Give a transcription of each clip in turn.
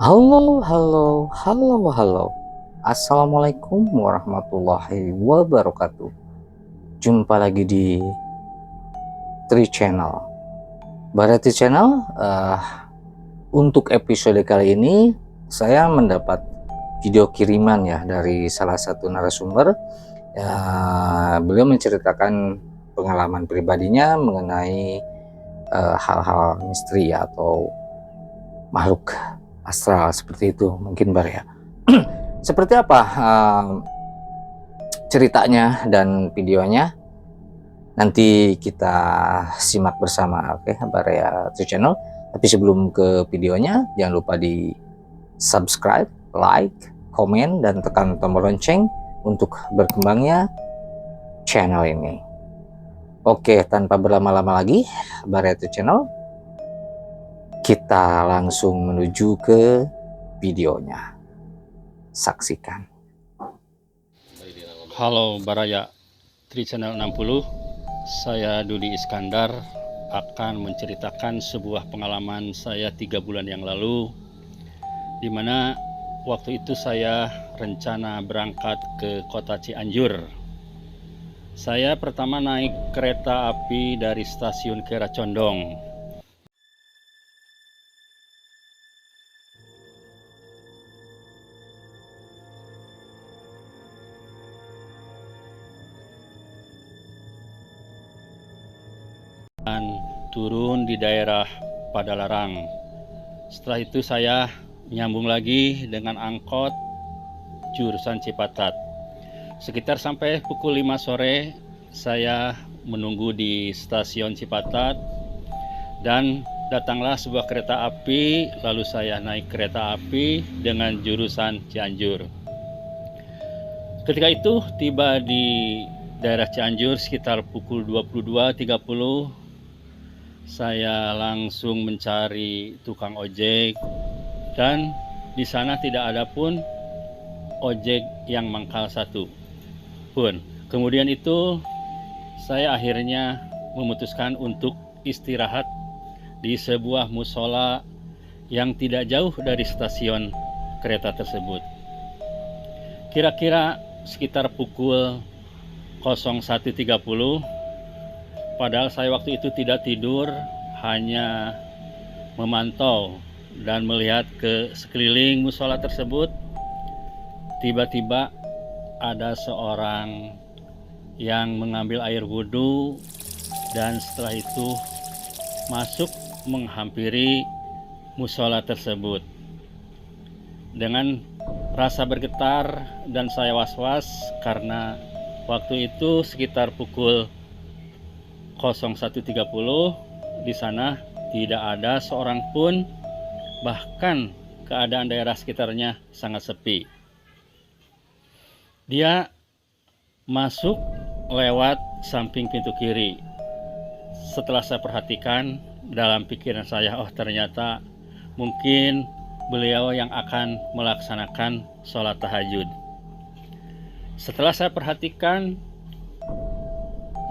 Halo, halo, halo, halo. Assalamualaikum warahmatullahi wabarakatuh. Jumpa lagi di Tri Channel. Barati Channel, untuk episode kali ini saya mendapat video kiriman ya dari salah satu narasumber. Beliau menceritakan pengalaman pribadinya mengenai hal-hal misteri atau makhluk astral seperti itu mungkin Bar ya. Seperti apa ceritanya dan videonya? Nanti kita simak bersama, oke, Baraya True Channel. Tapi sebelum ke videonya, jangan lupa di subscribe, like, komen, dan tekan tombol lonceng untuk berkembangnya channel ini. Oke, tanpa berlama-lama lagi, Baraya True Channel, kita langsung menuju ke videonya. Saksikan. Halo Baraya Tri Channel 60, saya Dudi Iskandar akan menceritakan sebuah pengalaman saya 3 bulan yang lalu, di mana waktu itu saya rencana berangkat ke kota Cianjur. Saya pertama naik kereta api dari stasiun Kiara Condong. Dan turun di daerah Padalarang. Setelah itu saya nyambung lagi dengan angkot jurusan Cipatat. Sekitar sampai pukul 5 sore saya menunggu di stasiun Cipatat dan datanglah sebuah kereta api, lalu saya naik kereta api dengan jurusan Cianjur. Ketika itu tiba di daerah Cianjur sekitar pukul 22.30. Saya langsung mencari tukang ojek dan di sana tidak ada pun ojek yang mangkal satu pun. Kemudian itu saya akhirnya memutuskan untuk istirahat di sebuah musola yang tidak jauh dari stasiun kereta tersebut. Kira-kira sekitar pukul 01.30, padahal saya waktu itu tidak tidur, hanya memantau dan melihat ke sekeliling musola tersebut. Tiba-tiba ada seorang yang mengambil air wudhu dan setelah itu masuk menghampiri musola tersebut. Dengan rasa bergetar dan saya was-was karena waktu itu sekitar pukul 01.30, di sana tidak ada seorang pun, bahkan keadaan daerah sekitarnya sangat sepi. Dia masuk lewat samping pintu kiri. Setelah saya perhatikan, dalam pikiran saya, oh ternyata mungkin beliau yang akan melaksanakan sholat tahajud. Setelah saya perhatikan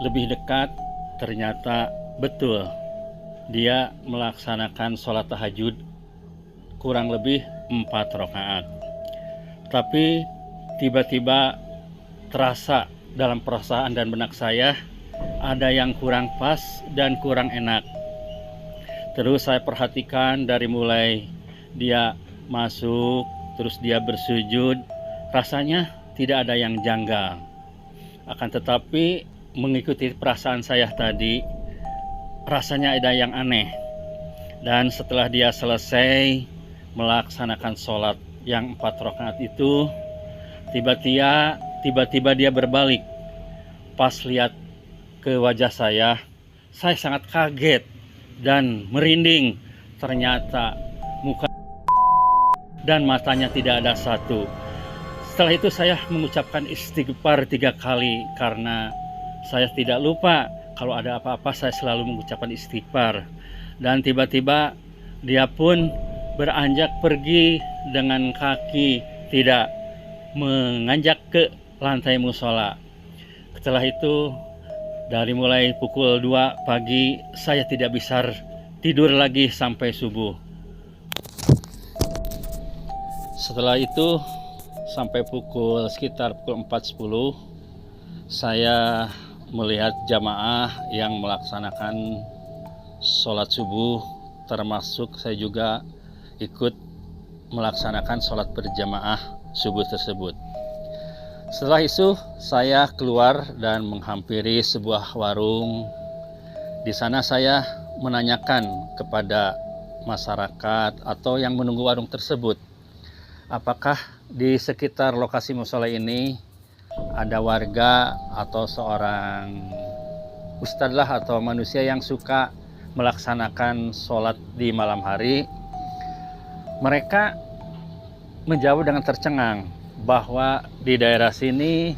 lebih dekat, ternyata betul dia melaksanakan sholat tahajud kurang lebih 4 rakaat. Tapi tiba-tiba terasa dalam perasaan dan benak saya ada yang kurang pas dan kurang enak. Terus saya perhatikan dari mulai dia masuk, terus dia bersujud, rasanya tidak ada yang janggal. Akan tetapi mengikuti perasaan saya tadi, rasanya ada yang aneh. Dan setelah dia selesai melaksanakan sholat yang 4 rakaat itu, tiba-tiba dia berbalik. Pas lihat ke wajah saya sangat kaget dan merinding. Ternyata muka dan matanya tidak ada satu. Setelah itu saya mengucapkan istighfar 3 kali karena saya tidak lupa kalau ada apa-apa saya selalu mengucapkan istighfar. Dan tiba-tiba dia pun beranjak pergi dengan kaki, tidak menganjak ke lantai musola. Setelah itu dari mulai pukul 2 pagi saya tidak bisa tidur lagi sampai subuh. Setelah itu sampai sekitar pukul 4.10 saya melihat jamaah yang melaksanakan sholat subuh, termasuk saya juga ikut melaksanakan sholat berjamaah subuh tersebut. Setelah itu saya keluar dan menghampiri sebuah warung. Di sana saya menanyakan kepada masyarakat atau yang menunggu warung tersebut, apakah di sekitar lokasi musola ini ada warga atau seorang ustadz lah atau manusia yang suka melaksanakan sholat di malam hari. Mereka menjawab dengan tercengang bahwa di daerah sini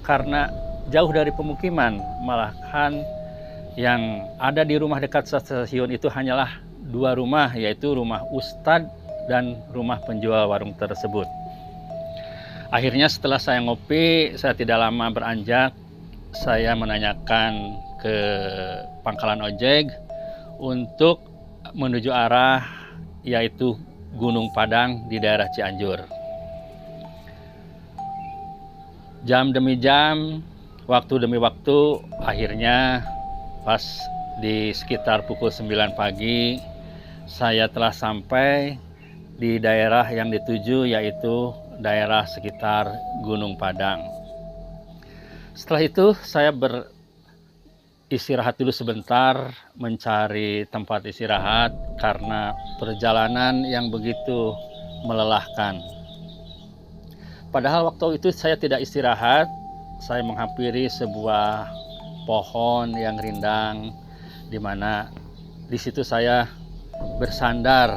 karena jauh dari pemukiman, malahan yang ada di rumah dekat stasiun itu hanyalah 2 rumah, yaitu rumah ustadz dan rumah penjual warung tersebut. Akhirnya setelah saya ngopi, saya tidak lama beranjak, saya menanyakan ke pangkalan ojek untuk menuju arah yaitu Gunung Padang di daerah Cianjur. Jam demi jam, waktu demi waktu, akhirnya pas di sekitar pukul 9 pagi, saya telah sampai di daerah yang dituju, yaitu daerah sekitar Gunung Padang. Setelah itu saya beristirahat dulu sebentar, mencari tempat istirahat karena perjalanan yang begitu melelahkan. Padahal waktu itu saya tidak istirahat, saya menghampiri sebuah pohon yang rindang, di mana di situ saya bersandar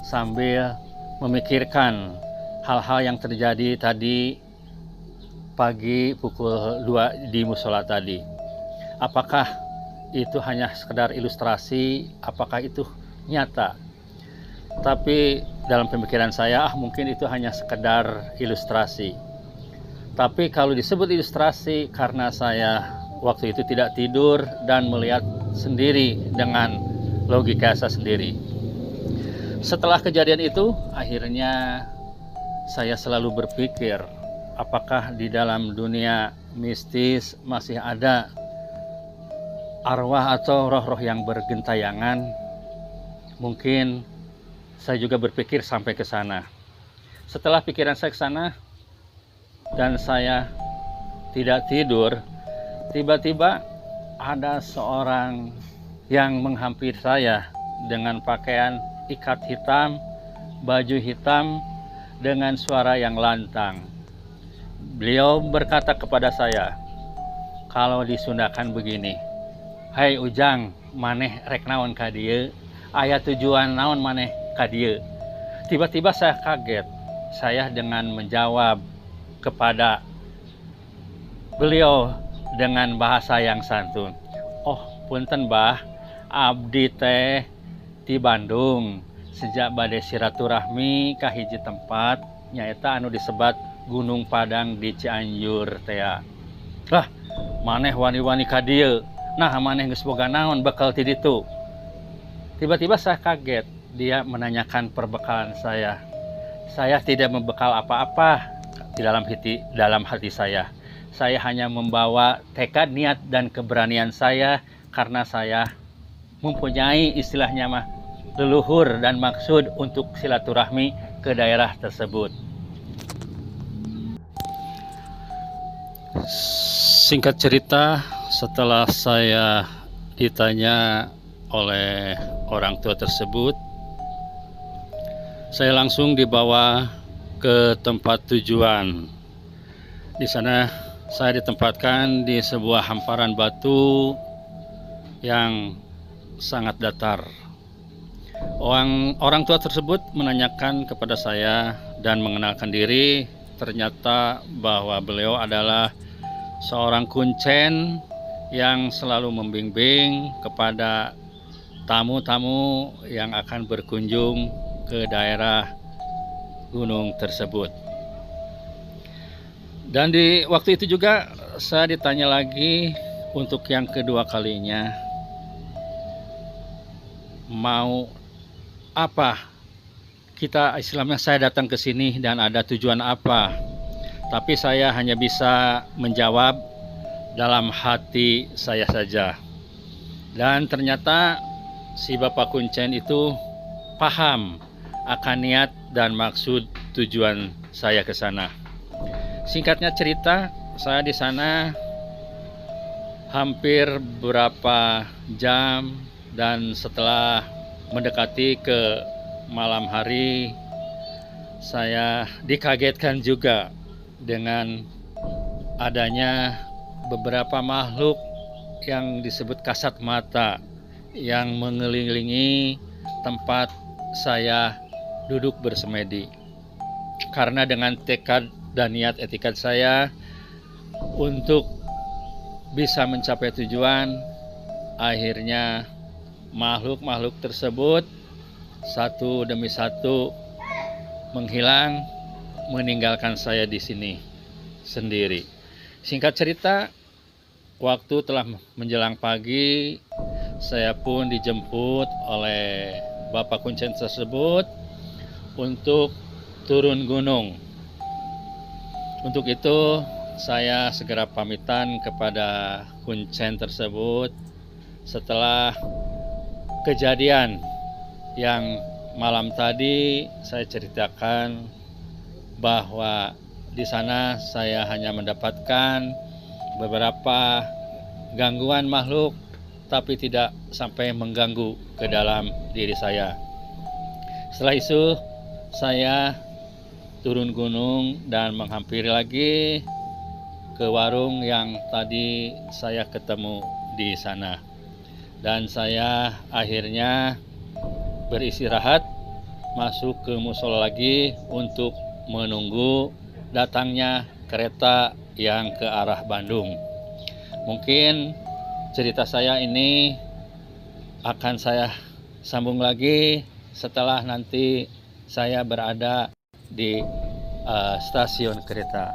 sambil memikirkan hal-hal yang terjadi tadi pagi pukul 2 di musola tadi. Apakah itu hanya sekedar ilustrasi? Apakah itu nyata? Tapi dalam pemikiran saya, mungkin itu hanya sekedar ilustrasi. Tapi kalau disebut ilustrasi, karena saya waktu itu tidak tidur dan melihat sendiri dengan logika saya sendiri. Setelah kejadian itu, akhirnya saya selalu berpikir, apakah di dalam dunia mistis masih ada arwah atau roh-roh yang bergentayangan? Mungkin saya juga berpikir sampai ke sana. Setelah pikiran saya ke sana dan saya tidak tidur, tiba-tiba ada seorang yang menghampiri saya dengan pakaian ikat hitam, baju hitam, dengan suara yang lantang. Beliau berkata kepada saya, kalau disundakan begini, "Hai Ujang, maneh rek naon ka dieu? Aya tujuan naon maneh ka dieu?" Tiba-tiba saya kaget. Saya dengan menjawab kepada beliau dengan bahasa yang santun, "Oh, punten Bah, abdi teh di Bandung. Sejak bade silaturahmi ka hiji tempat nyaeta anu disebat Gunung Padang di Cianjur teh." "Lah, maneh wani-wani ka dieu? Nah, maneh geus boga naon bekal ti ditu?" Tiba-tiba saya kaget. Dia menanyakan perbekalan saya. Saya tidak membekal apa-apa di dalam hati saya. Saya hanya membawa tekad, niat, dan keberanian saya karena saya mempunyai istilahnya mah leluhur dan maksud untuk silaturahmi ke daerah tersebut. Singkat cerita, setelah saya ditanya oleh orang tua tersebut, saya langsung dibawa ke tempat tujuan. Di sana saya ditempatkan di sebuah hamparan batu yang sangat datar. Orang tua tersebut menanyakan kepada saya dan mengenalkan diri. Ternyata bahwa beliau adalah seorang kuncen yang selalu membimbing kepada tamu-tamu yang akan berkunjung ke daerah gunung tersebut. Dan di waktu itu juga saya ditanya lagi untuk yang kedua kalinya, mau apa istilahnya saya datang ke sini dan ada tujuan apa. Tapi saya hanya bisa menjawab dalam hati saya saja. Dan ternyata si Bapak Kuncen itu paham akan niat dan maksud tujuan saya ke sana. Singkatnya cerita, saya di sana hampir beberapa jam, dan setelah mendekati ke malam hari, saya dikagetkan juga dengan adanya beberapa makhluk yang disebut kasat mata yang mengelilingi tempat saya duduk bersemedi. Karena dengan tekad dan niat etikat saya untuk bisa mencapai tujuan, akhirnya makhluk-makhluk tersebut satu demi satu menghilang, meninggalkan saya di sini sendiri. Singkat cerita, waktu telah menjelang pagi, saya pun dijemput oleh Bapak Kuncen tersebut untuk turun gunung. Untuk itu, saya segera pamitan kepada Kuncen tersebut setelah kejadian yang malam tadi saya ceritakan bahwa di sana saya hanya mendapatkan beberapa gangguan makhluk, tapi tidak sampai mengganggu ke dalam diri saya. Setelah itu saya turun gunung dan menghampiri lagi ke warung yang tadi saya ketemu di sana. Dan saya akhirnya beristirahat, masuk ke musola lagi untuk menunggu datangnya kereta yang ke arah Bandung. Mungkin cerita saya ini akan saya sambung lagi setelah nanti saya berada di stasiun kereta.